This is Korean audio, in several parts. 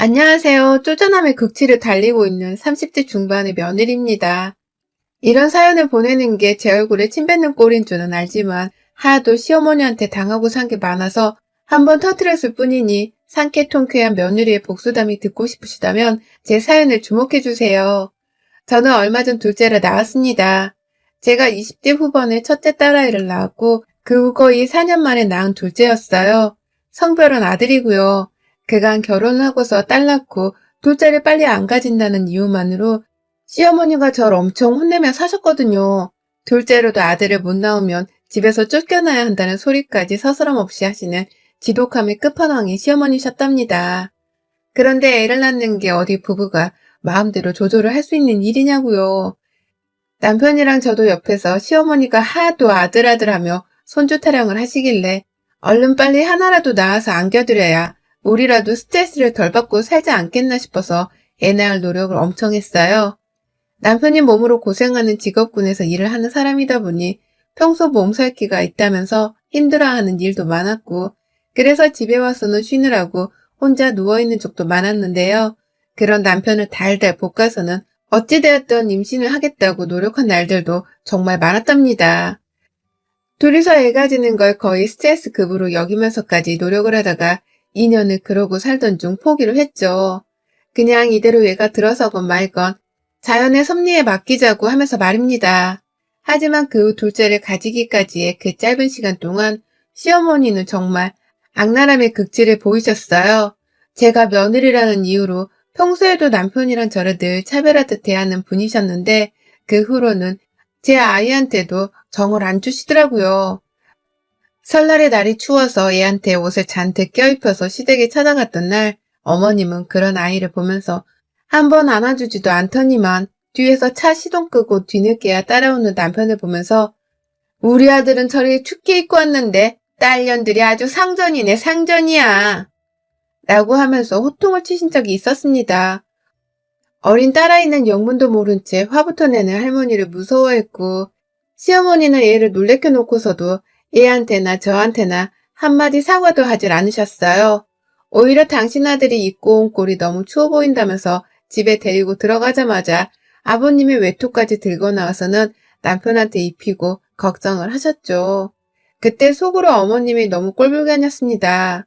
안녕하세요. 쪼잔함의 극치를 달리고 있는 30대 중반의 며느리입니다. 이런 사연을 보내는 게 제 얼굴에 침 뱉는 꼴인 줄은 알지만 하도 시어머니한테 당하고 산 게 많아서 한번 터뜨렸을 뿐이니 상쾌 통쾌한 며느리의 복수담이 듣고 싶으시다면 제 사연을 주목해주세요. 저는 얼마 전 둘째를 낳았습니다. 제가 20대 후반에 첫째 딸아이를 낳았고 그 후 거의 4년 만에 낳은 둘째였어요. 성별은 아들이고요. 그간 결혼하고서 딸 낳고 둘째를 빨리 안 가진다는 이유만으로 시어머니가 저를 엄청 혼내며 사셨거든요. 둘째로도 아들을 못 낳으면 집에서 쫓겨나야 한다는 소리까지 서스럼 없이 하시는 지독함의 끝판왕이 시어머니셨답니다. 그런데 애를 낳는 게 어디 부부가 마음대로 조절을 할 수 있는 일이냐고요. 남편이랑 저도 옆에서 시어머니가 하도 아들아들하며 손주 타령을 하시길래 얼른 빨리 하나라도 낳아서 안겨드려야 우리라도 스트레스를 덜 받고 살지 않겠나 싶어서 애 낳을 노력을 엄청 했어요. 남편이 몸으로 고생하는 직업군에서 일을 하는 사람이다 보니 평소 몸살기가 있다면서 힘들어하는 일도 많았고 그래서 집에 와서는 쉬느라고 혼자 누워있는 적도 많았는데요. 그런 남편을 달달 볶아서는 어찌되었던 임신을 하겠다고 노력한 날들도 정말 많았답니다. 둘이서 애 가지는 걸 거의 스트레스급으로 여기면서까지 노력을 하다가 2년을 그러고 살던 중 포기를 했죠. 그냥 이대로 애가 들어서건 말건 자연의 섭리에 맡기자고 하면서 말입니다. 하지만 그 후 둘째를 가지기까지의 그 짧은 시간 동안 시어머니는 정말 악랄함의 극치를 보이셨어요. 제가 며느리라는 이유로 평소에도 남편이랑 저를 늘 차별하듯 대하는 분이셨는데 그 후로는 제 아이한테도 정을 안 주시더라고요. 설날에 날이 추워서 애한테 옷을 잔뜩 껴입혀서 시댁에 찾아갔던 날 어머님은 그런 아이를 보면서 한 번 안아주지도 않더니만 뒤에서 차 시동 끄고 뒤늦게야 따라오는 남편을 보면서 우리 아들은 저리 춥게 입고 왔는데 딸년들이 아주 상전이네 상전이야 라고 하면서 호통을 치신 적이 있었습니다. 어린 딸아이는 영문도 모른 채 화부터 내는 할머니를 무서워했고 시어머니는 애를 놀래켜 놓고서도 얘한테나 저한테나 한마디 사과도 하질 않으셨어요. 오히려 당신 아들이 입고 온 꼴이 너무 추워 보인다면서 집에 데리고 들어가자마자 아버님의 외투까지 들고 나와서는 남편한테 입히고 걱정을 하셨죠. 그때 속으로 어머님이 너무 꼴불견이었습니다.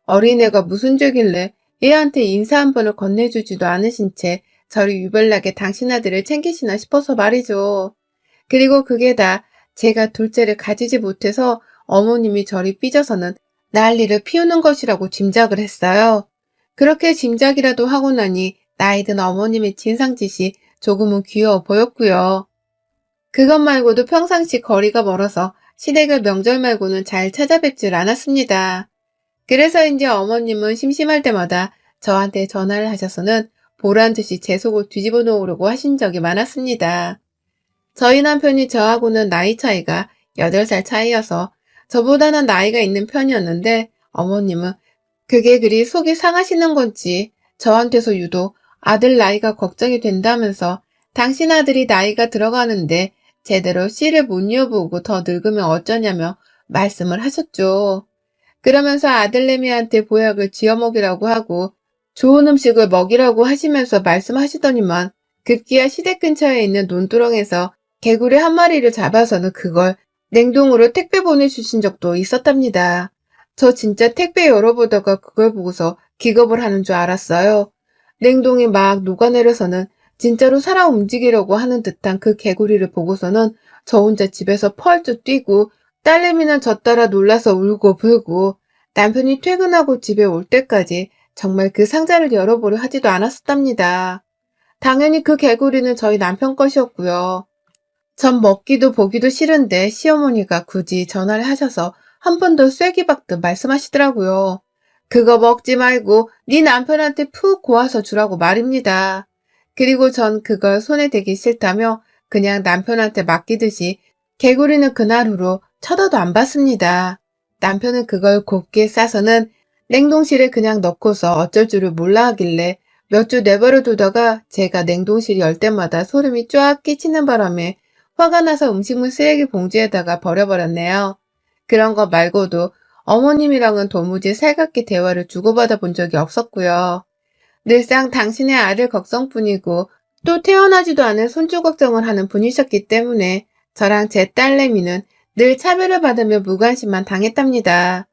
어린애가 무슨 죄길래 얘한테 인사 한 번을 건네주지도 않으신 채 저리 유별나게 당신 아들을 챙기시나 싶어서 말이죠. 그리고 그게 다 제가 둘째를 가지지 못해서 어머님이 저리 삐져서는 난리를 피우는 것이라고 짐작을 했어요. 그렇게 짐작이라도 하고 나니 나이든 어머님의 진상짓이 조금은 귀여워 보였고요. 그것 말고도 평상시 거리가 멀어서 시댁을 명절 말고는 잘 찾아뵙질 않았습니다. 그래서인지 어머님은 심심할 때마다 저한테 전화를 하셔서는 보란 듯이 제 속을 뒤집어 놓으려고 하신 적이 많았습니다. 저희 남편이 저하고는 나이 차이가 8살 차이여서 저보다는 나이가 있는 편이었는데 어머님은 그게 그리 속이 상하시는 건지 저한테서 유독 아들 나이가 걱정이 된다면서 당신 아들이 나이가 들어가는데 제대로 씨를 못 이어보고 더 늙으면 어쩌냐며 말씀을 하셨죠. 그러면서 아들내미한테 보약을 지어 먹이라고 하고 좋은 음식을 먹이라고 하시면서 말씀하시더니만 급기야 시댁 근처에 있는 논두렁에서 개구리 한 마리를 잡아서는 그걸 냉동으로 택배 보내주신 적도 있었답니다. 저 진짜 택배 열어보다가 그걸 보고서 기겁을 하는 줄 알았어요. 냉동이 막 녹아내려서는 진짜로 살아 움직이려고 하는 듯한 그 개구리를 보고서는 저 혼자 집에서 펄쩍 뛰고 딸내미는 저 따라 놀라서 울고 불고 남편이 퇴근하고 집에 올 때까지 정말 그 상자를 열어보려 하지도 않았었답니다. 당연히 그 개구리는 저희 남편 것이었고요. 전 먹기도 보기도 싫은데 시어머니가 굳이 전화를 하셔서 한 번 더 쐐기 박듯 말씀하시더라고요. 그거 먹지 말고 네 남편한테 푹 고아서 주라고 말입니다. 그리고 전 그걸 손에 대기 싫다며 그냥 남편한테 맡기듯이 개구리는 그날 후로 쳐다도 안 봤습니다. 남편은 그걸 곱게 싸서는 냉동실에 그냥 넣고서 어쩔 줄을 몰라 하길래 몇 주 내버려 두다가 제가 냉동실 열 때마다 소름이 쫙 끼치는 바람에 화가 나서 음식물 쓰레기 봉지에다가 버려버렸네요. 그런 거 말고도 어머님이랑은 도무지 살갑게 대화를 주고받아 본 적이 없었고요. 늘상 당신의 아들 걱정뿐이고 또 태어나지도 않은 손주 걱정을 하는 분이셨기 때문에 저랑 제 딸내미는 늘 차별을 받으며 무관심만 당했답니다.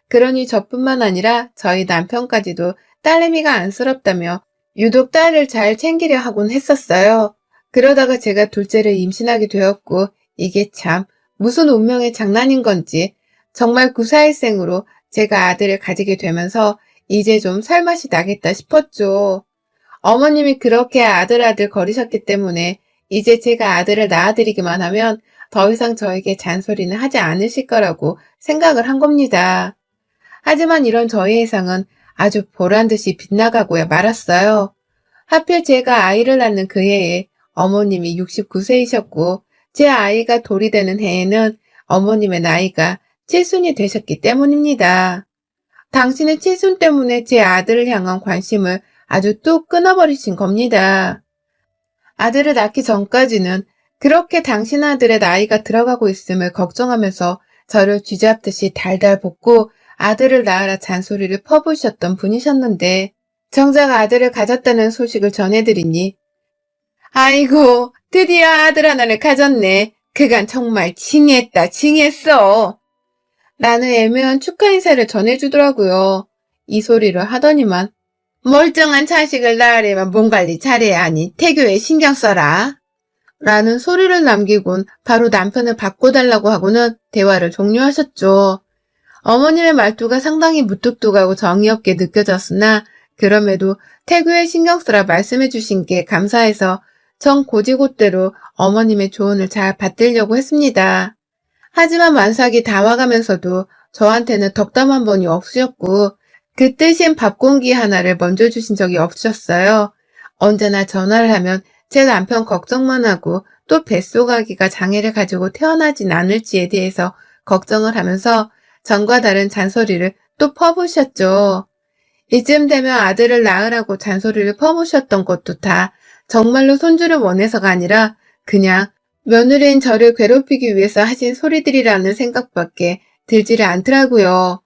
그러니 저뿐만 아니라 저희 남편까지도 딸내미가 안쓰럽다며 유독 딸을 잘 챙기려 하곤 했었어요. 그러다가 제가 둘째를 임신하게 되었고 이게 참 무슨 운명의 장난인 건지 정말 구사일생으로 제가 아들을 가지게 되면서 이제 좀 살맛이 나겠다 싶었죠. 어머님이 그렇게 아들 거리셨기 때문에 이제 제가 아들을 낳아드리기만 하면 더 이상 저에게 잔소리는 하지 않으실 거라고 생각을 한 겁니다. 하지만 이런 저의 예상은 아주 보란듯이 빗나가고야 말았어요. 하필 제가 아이를 낳는 그 해에 어머님이 69세이셨고 제 아이가 돌이 되는 해에는 어머님의 나이가 칠순이 되셨기 때문입니다. 당신의 칠순 때문에 제 아들을 향한 관심을 아주 뚝 끊어버리신 겁니다. 아들을 낳기 전까지는 그렇게 당신 아들의 나이가 들어가고 있음을 걱정하면서 저를 쥐잡듯이 달달 볶고 아들을 낳으라 잔소리를 퍼부으셨던 분이셨는데 정작 아들을 가졌다는 소식을 전해드리니 아이고 드디어 아들 하나를 가졌네. 그간 정말 징했다 징했어. 라는 애매한 축하 인사를 전해주더라고요. 이 소리를 하더니만 멀쩡한 자식을 낳으려면 몸 관리 잘해야 하니 태교에 신경 써라. 라는 소리를 남기곤 바로 남편을 바꿔달라고 하고는 대화를 종료하셨죠. 어머님의 말투가 상당히 무뚝뚝하고 정이 없게 느껴졌으나 그럼에도 태교에 신경 쓰라 말씀해 주신 게 감사해서 정고지곳대로 어머님의 조언을 잘 받들려고 했습니다. 하지만 만삭이 다 와가면서도 저한테는 덕담 한 번이 없으셨고 그 뜻인 밥 공기 하나를 먼저 주신 적이 없으셨어요. 언제나 전화를 하면 제 남편 걱정만 하고 또 뱃속아기가 장애를 가지고 태어나진 않을지에 대해서 걱정을 하면서 전과 다른 잔소리를 또 퍼부으셨죠. 이쯤 되면 아들을 낳으라고 잔소리를 퍼부으셨던 것도 다 정말로 손주를 원해서가 아니라 그냥 며느리인 저를 괴롭히기 위해서 하신 소리들이라는 생각밖에 들지를 않더라고요.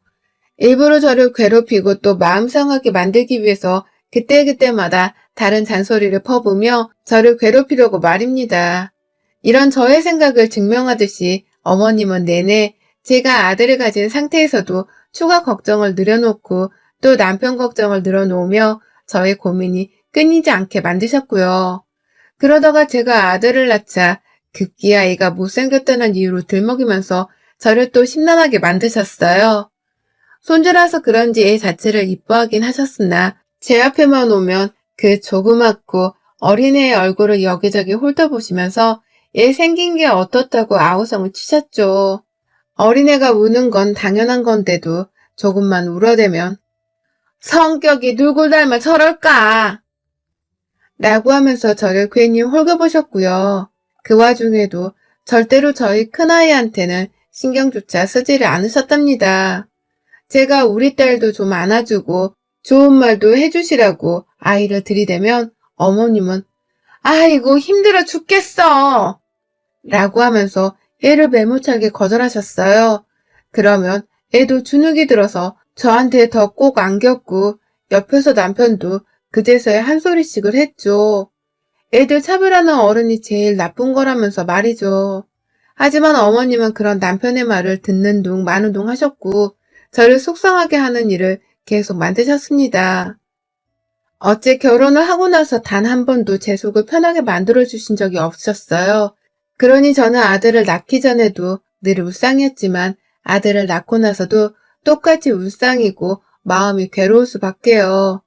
일부러 저를 괴롭히고 또 마음 상하게 만들기 위해서 그때그때마다 다른 잔소리를 퍼부으며 저를 괴롭히려고 말입니다. 이런 저의 생각을 증명하듯이 어머님은 내내 제가 아들을 가진 상태에서도 추가 걱정을 늘여놓고 또 남편 걱정을 늘어놓으며 저의 고민이 끊이지 않게 만드셨고요. 그러다가 제가 아들을 낳자 급기야 아이가 못생겼다는 이유로 들먹이면서 저를 또 심란하게 만드셨어요. 손주라서 그런지 애 자체를 이뻐하긴 하셨으나 제 앞에만 오면 그 조그맣고 어린애의 얼굴을 여기저기 훑어보시면서 얘 생긴 게 어떻다고 아우성을 치셨죠. 어린애가 우는 건 당연한 건데도 조금만 울어대면 성격이 누굴 닮아 저럴까? 라고 하면서 저를 괜히 홀겨보셨고요. 그 와중에도 절대로 저희 큰아이한테는 신경조차 쓰지를 않으셨답니다. 제가 우리 딸도 좀 안아주고 좋은 말도 해주시라고 아이를 들이대면 어머님은 아이고 힘들어 죽겠어 라고 하면서 애를 매몰차게 거절하셨어요. 그러면 애도 주눅이 들어서 저한테 더 꼭 안겼고 옆에서 남편도 그제서야 한 소리씩을 했죠. 애들 차별하는 어른이 제일 나쁜 거라면서 말이죠. 하지만 어머님은 그런 남편의 말을 듣는 둥 마는 둥 하셨고 저를 속상하게 하는 일을 계속 만드셨습니다. 어째 결혼을 하고 나서 단 한 번도 제 속을 편하게 만들어주신 적이 없으셨어요. 그러니 저는 아들을 낳기 전에도 늘 울상이었지만 아들을 낳고 나서도 똑같이 울상이고 마음이 괴로울 수밖에요.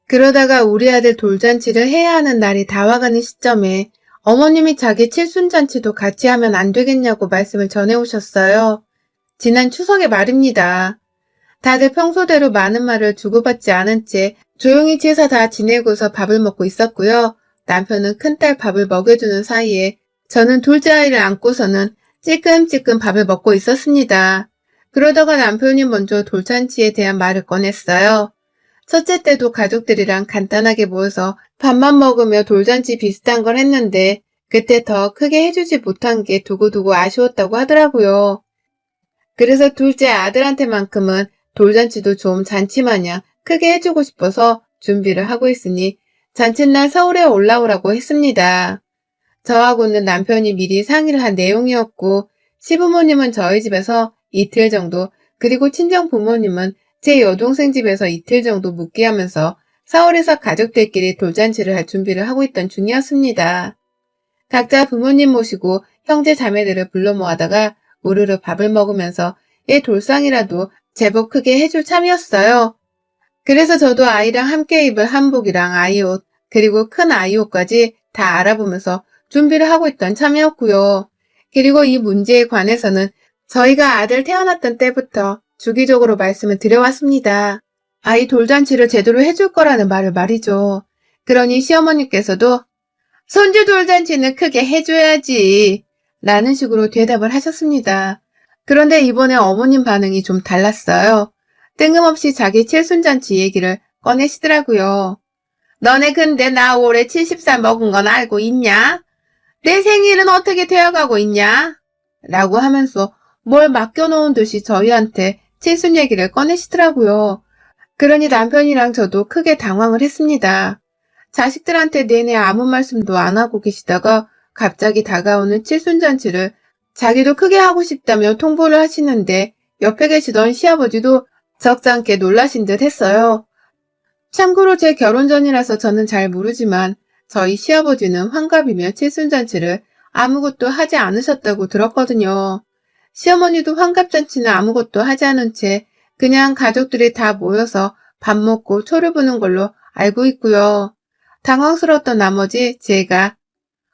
그러다가 우리 아들 돌잔치를 해야 하는 날이 다와가는 시점에 어머님이 자기 칠순잔치도 같이 하면 안 되겠냐고 말씀을 전해오셨어요. 지난 추석의 말입니다. 다들 평소대로 많은 말을 주고받지 않은 채 조용히 제사 다 지내고서 밥을 먹고 있었고요. 남편은 큰딸 밥을 먹여주는 사이에 저는 둘째 아이를 안고서는 찔끔찔끔 밥을 먹고 있었습니다. 그러다가 남편이 먼저 돌잔치에 대한 말을 꺼냈어요. 첫째 때도 가족들이랑 간단하게 모여서 밥만 먹으며 돌잔치 비슷한 걸 했는데 그때 더 크게 해주지 못한 게 두고두고 아쉬웠다고 하더라고요. 그래서 둘째 아들한테만큼은 돌잔치도 좀 잔치마냥 크게 해주고 싶어서 준비를 하고 있으니 잔칫날 서울에 올라오라고 했습니다. 저하고는 남편이 미리 상의를 한 내용이었고 시부모님은 저희 집에서 이틀 정도 그리고 친정 부모님은 제 여동생 집에서 이틀 정도 묵게 하면서 서울에서 가족들끼리 돌잔치를 할 준비를 하고 있던 중이었습니다. 각자 부모님 모시고 형제 자매들을 불러 모아다가 우르르 밥을 먹으면서 얘 돌상이라도 제법 크게 해줄 참이었어요. 그래서 저도 아이랑 함께 입을 한복이랑 아이옷 그리고 큰 아이옷까지 다 알아보면서 준비를 하고 있던 참이었고요. 그리고 이 문제에 관해서는 저희가 아들 태어났던 때부터 주기적으로 말씀을 드려왔습니다. 아이 돌잔치를 제대로 해줄 거라는 말을 말이죠. 그러니 시어머니께서도 손주 돌잔치는 크게 해줘야지 라는 식으로 대답을 하셨습니다. 그런데 이번에 어머님 반응이 좀 달랐어요. 뜬금없이 자기 칠순잔치 얘기를 꺼내시더라고요. 너네 근데 나 올해 70살 먹은 건 알고 있냐? 내 생일은 어떻게 되어가고 있냐? 라고 하면서 뭘 맡겨놓은 듯이 저희한테 칠순 얘기를 꺼내시더라고요. 그러니 남편이랑 저도 크게 당황을 했습니다. 자식들한테 내내 아무 말씀도 안 하고 계시다가 갑자기 다가오는 칠순잔치를 자기도 크게 하고 싶다며 통보를 하시는데 옆에 계시던 시아버지도 적잖게 놀라신 듯 했어요. 참고로 제 결혼 전이라서 저는 잘 모르지만 저희 시아버지는 환갑이며 칠순잔치를 아무것도 하지 않으셨다고 들었거든요. 시어머니도 환갑잔치는 아무것도 하지 않은 채 그냥 가족들이 다 모여서 밥 먹고 초를 부는 걸로 알고 있고요. 당황스러웠던 나머지 제가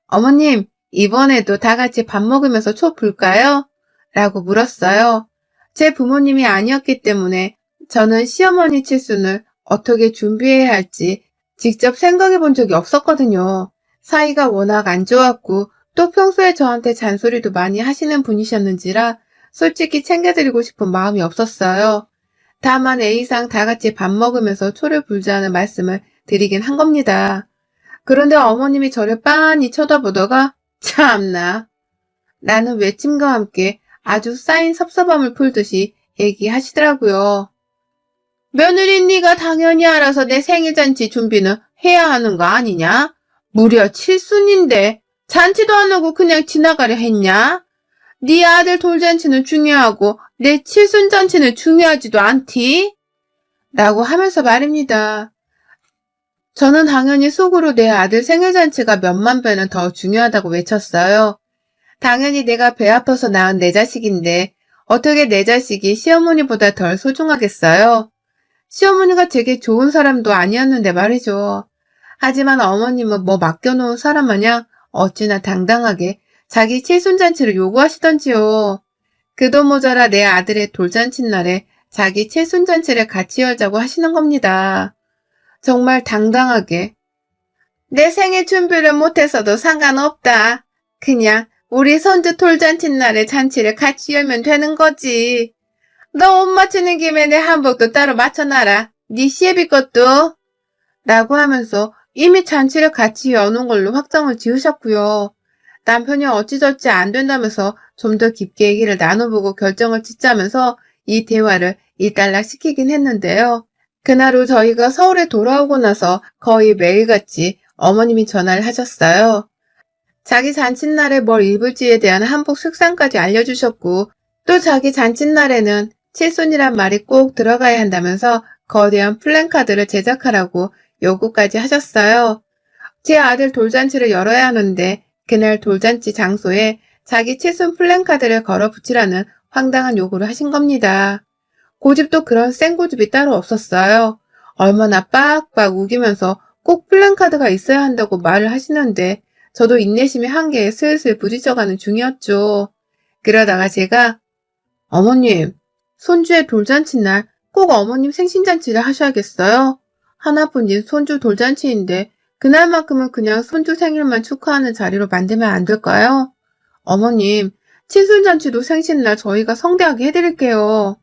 어머님 이번에도 다 같이 밥 먹으면서 초 불까요? 라고 물었어요. 제 부모님이 아니었기 때문에 저는 시어머니 칠순을 어떻게 준비해야 할지 직접 생각해 본 적이 없었거든요. 사이가 워낙 안 좋았고 또 평소에 저한테 잔소리도 많이 하시는 분이셨는지라 솔직히 챙겨드리고 싶은 마음이 없었어요. 다만 A상 다 같이 밥 먹으면서 초를 불자는 말씀을 드리긴 한 겁니다. 그런데 어머님이 저를 빤히 쳐다보다가 참나 라는 외침과 함께 아주 쌓인 섭섭함을 풀듯이 얘기하시더라고요. 며느리 네가 당연히 알아서 내 생일잔치 준비는 해야 하는 거 아니냐? 무려 칠순인데 잔치도 안 하고 그냥 지나가려 했냐? 네 아들 돌잔치는 중요하고 내 칠순잔치는 중요하지도 않디? 라고 하면서 말입니다. 저는 당연히 속으로 내 아들 생일잔치가 몇만 배는 더 중요하다고 외쳤어요. 당연히 내가 배 아파서 낳은 내 자식인데 어떻게 내 자식이 시어머니보다 덜 소중하겠어요? 시어머니가 되게 좋은 사람도 아니었는데 말이죠. 하지만 어머님은 뭐 맡겨놓은 사람 마냥 어찌나 당당하게 자기 칠순잔치를 요구하시던지요. 그도 모자라 내 아들의 돌잔치 날에 자기 칠순잔치를 같이 열자고 하시는 겁니다. 정말 당당하게 내 생일 준비를 못해서도 상관없다. 그냥 우리 손주 돌잔치 날에 잔치를 같이 열면 되는 거지. 너 옷 맞추는 김에 내 한복도 따로 맞춰놔라. 네 시애비 것도. 라고 하면서 이미 잔치를 같이 여는 걸로 확정을 지으셨고요. 남편이 어찌저찌 안 된다면서 좀 더 깊게 얘기를 나눠보고 결정을 짓자면서 이 대화를 일단락시키긴 했는데요. 그날 후 저희가 서울에 돌아오고 나서 거의 매일같이 어머님이 전화를 하셨어요. 자기 잔칫날에 뭘 입을지에 대한 한복 색상까지 알려주셨고 또 자기 잔칫날에는 칠순이란 말이 꼭 들어가야 한다면서 거대한 플랜카드를 제작하라고 요구까지 하셨어요. 제 아들 돌잔치를 열어야 하는데 그날 돌잔치 장소에 자기 칠순 플랜카드를 걸어 붙이라는 황당한 요구를 하신 겁니다. 고집도 그런 센 고집이 따로 없었어요. 얼마나 빡빡 우기면서 꼭 플랜카드가 있어야 한다고 말을 하시는데 저도 인내심의 한계에 슬슬 부딪혀가는 중이었죠. 그러다가 제가 어머님, 손주의 돌잔치 날 꼭 어머님 생신잔치를 하셔야겠어요? 하나뿐인 손주 돌잔치인데 그날만큼은 그냥 손주 생일만 축하하는 자리로 만들면 안 될까요? 어머님, 칠순잔치도 생신날 저희가 성대하게 해드릴게요.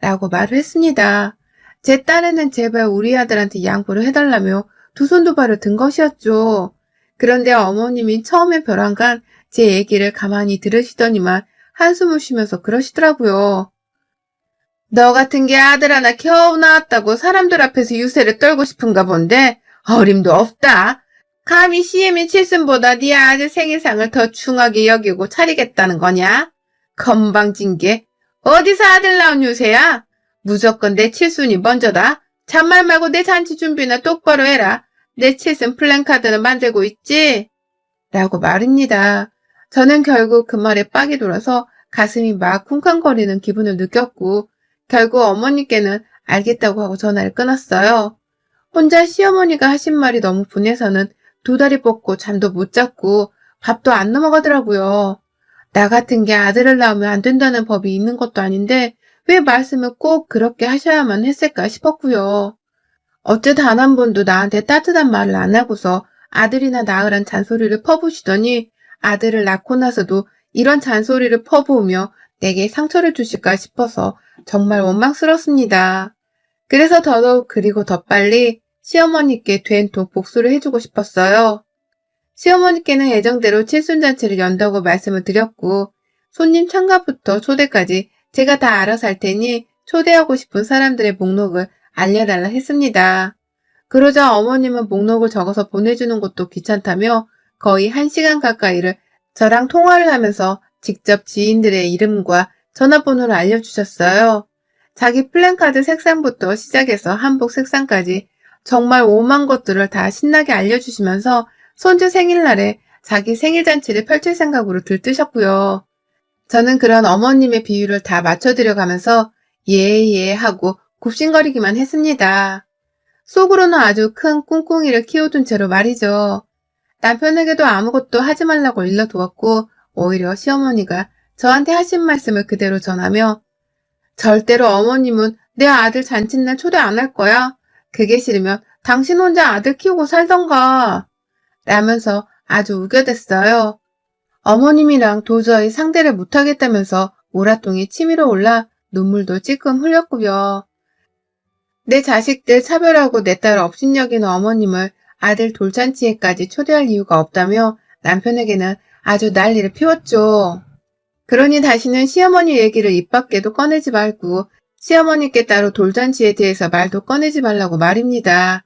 라고 말을 했습니다. 제 딸에는 제발 우리 아들한테 양보를 해달라며 두 손 두 발을 든 것이었죠. 그런데 어머님이 처음에 벼랑간 제 얘기를 가만히 들으시더니만 한숨을 쉬면서 그러시더라고요. 너 같은 게 아들 하나 겨우 낳았다고 사람들 앞에서 유세를 떨고 싶은가 본데 어림도 없다. 감히 CM의 칠순보다 네 아들 생일상을 더 중하게 여기고 차리겠다는 거냐? 건방진 게 어디서 아들 낳은 유세야? 무조건 내 칠순이 먼저다. 잔말 말고 내 잔치 준비나 똑바로 해라. 내 칠순 플랜카드는 만들고 있지? 라고 말입니다. 저는 결국 그 말에 빡이 돌아서 가슴이 막 쿵쾅거리는 기분을 느꼈고 결국 어머니께는 알겠다고 하고 전화를 끊었어요. 혼자 시어머니가 하신 말이 너무 분해서는 두 다리 뻗고 잠도 못 잤고 밥도 안 넘어가더라고요. 나 같은 게 아들을 낳으면 안 된다는 법이 있는 것도 아닌데 왜 말씀을 꼭 그렇게 하셔야만 했을까 싶었고요. 어째 단 한 번도 나한테 따뜻한 말을 안 하고서 아들이나 낳으란 잔소리를 퍼부시더니 아들을 낳고 나서도 이런 잔소리를 퍼부으며 내게 상처를 주실까 싶어서 정말 원망스럽습니다. 그래서 더더욱 그리고 더 빨리 시어머니께 된통 복수를 해주고 싶었어요. 시어머니께는 예정대로 칠순잔치를 연다고 말씀을 드렸고 손님 참가부터 초대까지 제가 다 알아서 할 테니 초대하고 싶은 사람들의 목록을 알려달라 했습니다. 그러자 어머님은 목록을 적어서 보내주는 것도 귀찮다며 거의 1시간 가까이를 저랑 통화를 하면서 직접 지인들의 이름과 전화번호를 알려주셨어요. 자기 플랜카드 색상부터 시작해서 한복 색상까지 정말 오만 것들을 다 신나게 알려주시면서 손주 생일날에 자기 생일잔치를 펼칠 생각으로 들뜨셨고요. 저는 그런 어머님의 비유를 다 맞춰드려가면서 예 하고 굽신거리기만 했습니다. 속으로는 아주 큰 꿍꿍이를 키워둔 채로 말이죠. 남편에게도 아무것도 하지 말라고 일러두었고 오히려 시어머니가 저한테 하신 말씀을 그대로 전하며 절대로 어머님은 내 아들 잔칫날 초대 안 할 거야. 그게 싫으면 당신 혼자 아들 키우고 살던가. 라면서 아주 우겨댔어요. 어머님이랑 도저히 상대를 못하겠다면서 오랏동이 치밀어 올라 눈물도 찔끔 흘렸고요. 내 자식들 차별하고 내 딸 업신여기는 어머님을 아들 돌잔치에까지 초대할 이유가 없다며 남편에게는 아주 난리를 피웠죠. 그러니 다시는 시어머니 얘기를 입 밖에도 꺼내지 말고 시어머니께 따로 돌잔치에 대해서 말도 꺼내지 말라고 말입니다.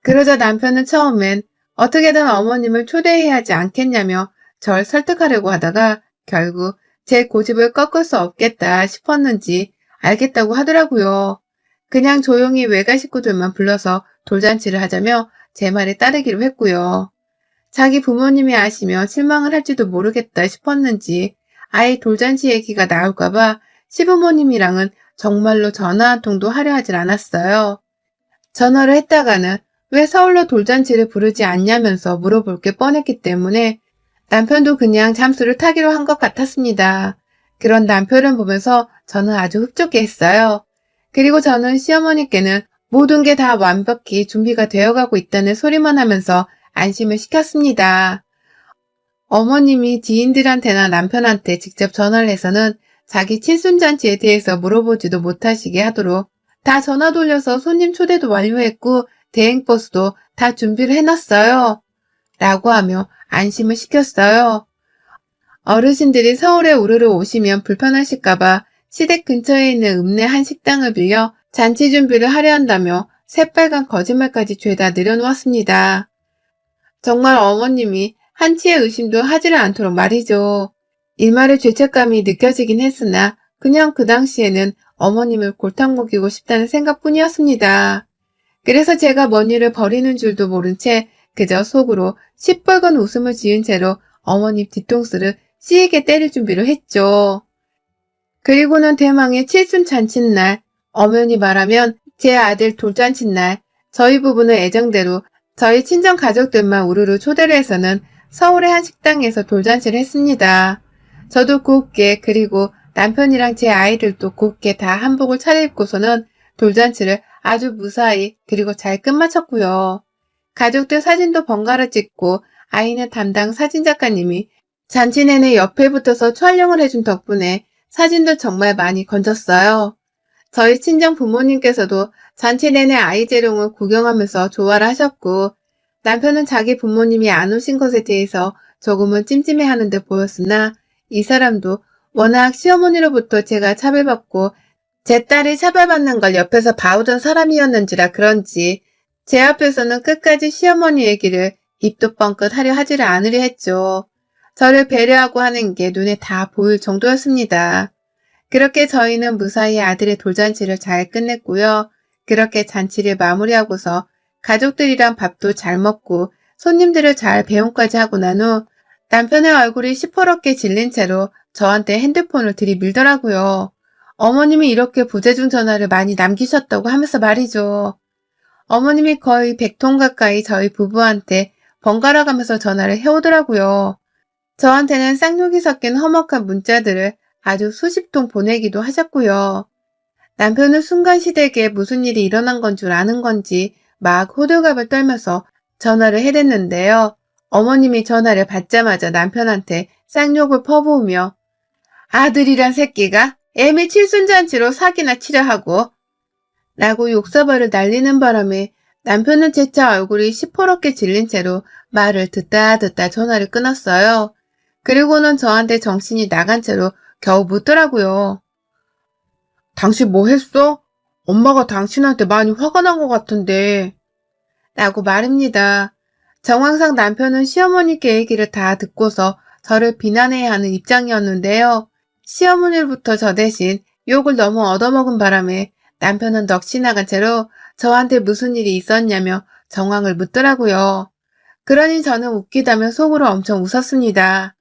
그러자 남편은 처음엔 어떻게든 어머님을 초대해야 하지 않겠냐며 절 설득하려고 하다가 결국 제 고집을 꺾을 수 없겠다 싶었는지 알겠다고 하더라고요. 그냥 조용히 외가 식구들만 불러서 돌잔치를 하자며 제 말에 따르기로 했고요. 자기 부모님이 아시면 실망을 할지도 모르겠다 싶었는지 아예 돌잔치 얘기가 나올까봐 시부모님이랑은 정말로 전화 한 통도 하려 하질 않았어요. 전화를 했다가는 왜 서울로 돌잔치를 부르지 않냐면서 물어볼 게 뻔했기 때문에 남편도 그냥 잠수를 타기로 한 것 같았습니다. 그런 남편을 보면서 저는 아주 흡족해 했어요. 그리고 저는 시어머니께는 모든 게 다 완벽히 준비가 되어가고 있다는 소리만 하면서 안심을 시켰습니다. 어머님이 지인들한테나 남편한테 직접 전화를 해서는 자기 칠순잔치에 대해서 물어보지도 못하시게 하도록 다 전화 돌려서 손님 초대도 완료했고 대행버스도 다 준비를 해놨어요. 라고 하며 안심을 시켰어요. 어르신들이 서울에 우르르 오시면 불편하실까봐 시댁 근처에 있는 읍내 한 식당을 빌려 잔치 준비를 하려 한다며 새빨간 거짓말까지 죄다 내려놓았습니다. 정말 어머님이 한치의 의심도 하지를 않도록 말이죠. 일말의 죄책감이 느껴지긴 했으나 그냥 그 당시에는 어머님을 골탕 먹이고 싶다는 생각뿐이었습니다. 그래서 제가 먼 일을 벌이는 줄도 모른 채 그저 속으로 시뻘건 웃음을 지은 채로 어머님 뒤통수를 씨에게 때릴 준비를 했죠. 그리고는 대망의 칠순 잔칫날, 엄연히 말하면 제 아들 돌잔칫날, 저희 부부는 애정대로 저희 친정 가족들만 우르르 초대를 해서는 서울의 한 식당에서 돌잔치를 했습니다. 저도 곱게 그리고 남편이랑 제 아이들도 곱게 다 한복을 차려입고서는 돌잔치를 아주 무사히 그리고 잘 끝마쳤고요. 가족들 사진도 번갈아 찍고 아이는 담당 사진작가님이 잔치 내내 옆에 붙어서 촬영을 해준 덕분에 사진도 정말 많이 건졌어요. 저희 친정 부모님께서도 잔치 내내 아이 재롱을 구경하면서 좋아를 하셨고 남편은 자기 부모님이 안 오신 것에 대해서 조금은 찜찜해하는 듯 보였으나 이 사람도 워낙 시어머니로부터 제가 차별받고 제 딸이 차별받는 걸 옆에서 봐오던 사람이었는지라 그런지 제 앞에서는 끝까지 시어머니 얘기를 입도 뻥끗 하려 하지를 않으려 했죠. 저를 배려하고 하는 게 눈에 다 보일 정도였습니다. 그렇게 저희는 무사히 아들의 돌잔치를 잘 끝냈고요. 그렇게 잔치를 마무리하고서 가족들이랑 밥도 잘 먹고 손님들을 잘 배웅까지 하고 난 후 남편의 얼굴이 시퍼렇게 질린 채로 저한테 핸드폰을 들이밀더라고요. 어머님이 이렇게 부재중 전화를 많이 남기셨다고 하면서 말이죠. 어머님이 거의 100통 가까이 저희 부부한테 번갈아 가면서 전화를 해오더라고요. 저한테는 쌍욕이 섞인 험악한 문자들을 아주 수십 통 보내기도 하셨고요. 남편은 순간시대에 무슨 일이 일어난 건 줄 아는 건지 막 호들갑을 떨면서 전화를 해댔는데요. 어머님이 전화를 받자마자 남편한테 쌍욕을 퍼부으며 아들이란 새끼가 애미 칠순잔치로 사기나 치려 하고 라고 욕설을 날리는 바람에 남편은 재차 얼굴이 시퍼렇게 질린 채로 말을 듣다 전화를 끊었어요. 그리고는 저한테 정신이 나간 채로 겨우 묻더라고요. 당신 뭐 했어? 엄마가 당신한테 많이 화가 난 것 같은데. 라고 말입니다. 정황상 남편은 시어머니께 얘기를 다 듣고서 저를 비난해야 하는 입장이었는데요. 시어머니로부터 저 대신 욕을 너무 얻어먹은 바람에 남편은 넋이 나간 채로 저한테 무슨 일이 있었냐며 정황을 묻더라고요. 그러니 저는 웃기다며 속으로 엄청 웃었습니다.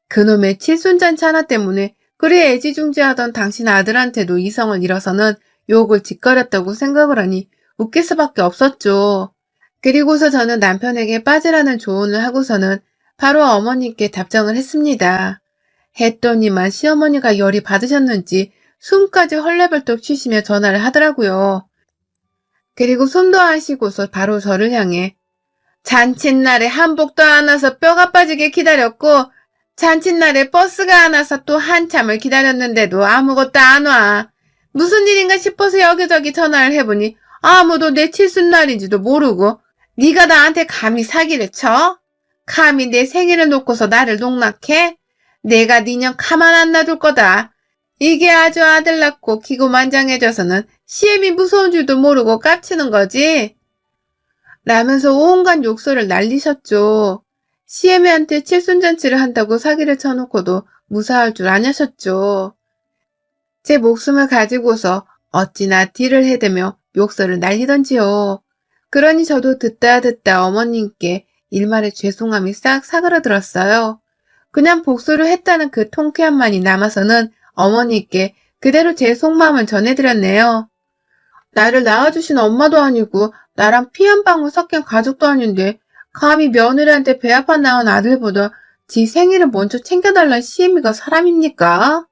그놈의 칠순잔치 하나 때문에 그리 애지중지하던 당신 아들한테도 이성을 잃어서는 욕을 짓거렸다고 생각을 하니 웃길 수밖에 없었죠. 그리고서 저는 남편에게 빠지라는 조언을 하고서는 바로 어머니께 답장을 했습니다. 했더니만 시어머니가 열이 받으셨는지 숨까지 헐레벌떡 쉬시며 전화를 하더라고요. 그리고 손도 안 쉬고서 바로 저를 향해 잔칫날에 한복도 안 와서 뼈가 빠지게 기다렸고 잔칫날에 버스가 안 와서 또 한참을 기다렸는데도 아무것도 안 와. 무슨 일인가 싶어서 여기저기 전화를 해보니 아무도 내 칠순날인지도 모르고 네가 나한테 감히 사기를 쳐? 감히 내 생일을 놓고서 나를 농락해? 내가 니년 가만 안 놔둘 거다. 이게 아주 아들 낳고 기고만장해져서는 시엠이 무서운 줄도 모르고 깝치는 거지? 라면서 온갖 욕설을 날리셨죠. 시애미한테 칠순잔치를 한다고 사기를 쳐놓고도 무사할 줄 아냐셨죠. 제 목숨을 가지고서 어찌나 딜을 해대며 욕설을 날리던지요. 그러니 저도 듣다 어머님께 일말의 죄송함이 싹 사그라들었어요. 그냥 복수를 했다는 그 통쾌함만이 남아서는 어머니께 그대로 제 속마음을 전해드렸네요. 나를 낳아주신 엄마도 아니고 나랑 피 한 방울 섞인 가족도 아닌데 감히 며느리한테 배 아파 낳은 아들보다 지 생일을 먼저 챙겨달란 시애미가 사람입니까?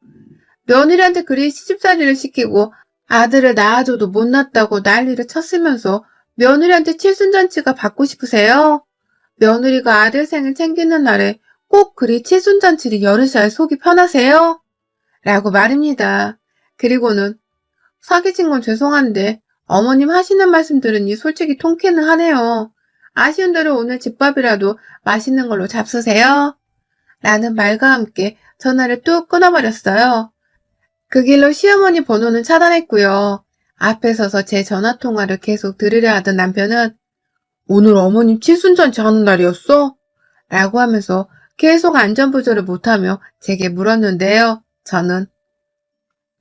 며느리한테 그리 시집살이를 시키고 아들을 낳아줘도 못 낳았다고 난리를 쳤으면서 며느리한테 칠순잔치가 받고 싶으세요? 며느리가 아들 생일 챙기는 날에 꼭 그리 칠순잔치를 열으셔야 속이 편하세요? 라고 말입니다. 그리고는 사기친 건 죄송한데 어머님 하시는 말씀 들으니 솔직히 통쾌는 하네요. 아쉬운 대로 오늘 집밥이라도 맛있는 걸로 잡수세요. 라는 말과 함께 전화를 뚝 끊어버렸어요. 그 길로 시어머니 번호는 차단했고요. 앞에 서서 제 전화통화를 계속 들으려 하던 남편은 오늘 어머님 칠순잔치 하는 날이었어? 라고 하면서 계속 안전부조를 못하며 제게 물었는데요. 저는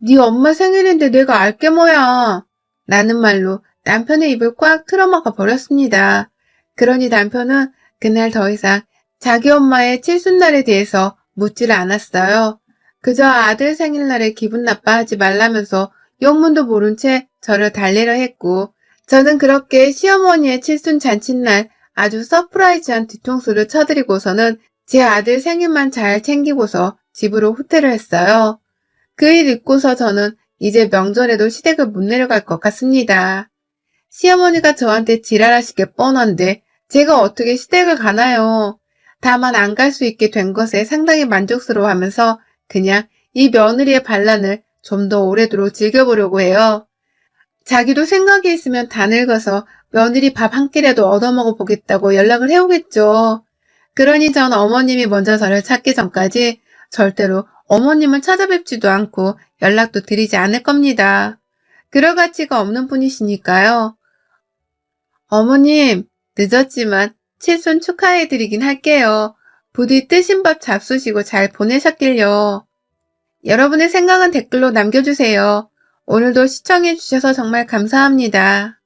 네 엄마 생일인데 내가 알게 뭐야 라는 말로 남편의 입을 꽉 틀어막아 버렸습니다. 그러니 남편은 그날 더 이상 자기 엄마의 칠순날에 대해서 묻지를 않았어요. 그저 아들 생일날에 기분 나빠하지 말라면서 영문도 모른 채 저를 달래려 했고 저는 그렇게 시어머니의 칠순 잔칫날 아주 서프라이즈한 뒤통수를 쳐드리고서는 제 아들 생일만 잘 챙기고서 집으로 후퇴를 했어요. 그 일 잊고서 저는 이제 명절에도 시댁을 못 내려갈 것 같습니다. 시어머니가 저한테 지랄하시게 뻔한데 제가 어떻게 시댁을 가나요? 다만 안 갈 수 있게 된 것에 상당히 만족스러워하면서 그냥 이 며느리의 반란을 좀 더 오래도록 즐겨보려고 해요. 자기도 생각이 있으면 다 늙어서 며느리 밥 한 끼라도 얻어먹어 보겠다고 연락을 해오겠죠. 그러니 전 어머님이 먼저 저를 찾기 전까지 절대로 어머님을 찾아뵙지도 않고 연락도 드리지 않을 겁니다. 그럴 가치가 없는 분이시니까요. 어머님, 늦었지만 칠순 축하해드리긴 할게요. 부디 뜨신 밥 잡수시고 잘 보내셨길요. 여러분의 생각은 댓글로 남겨주세요. 오늘도 시청해주셔서 정말 감사합니다.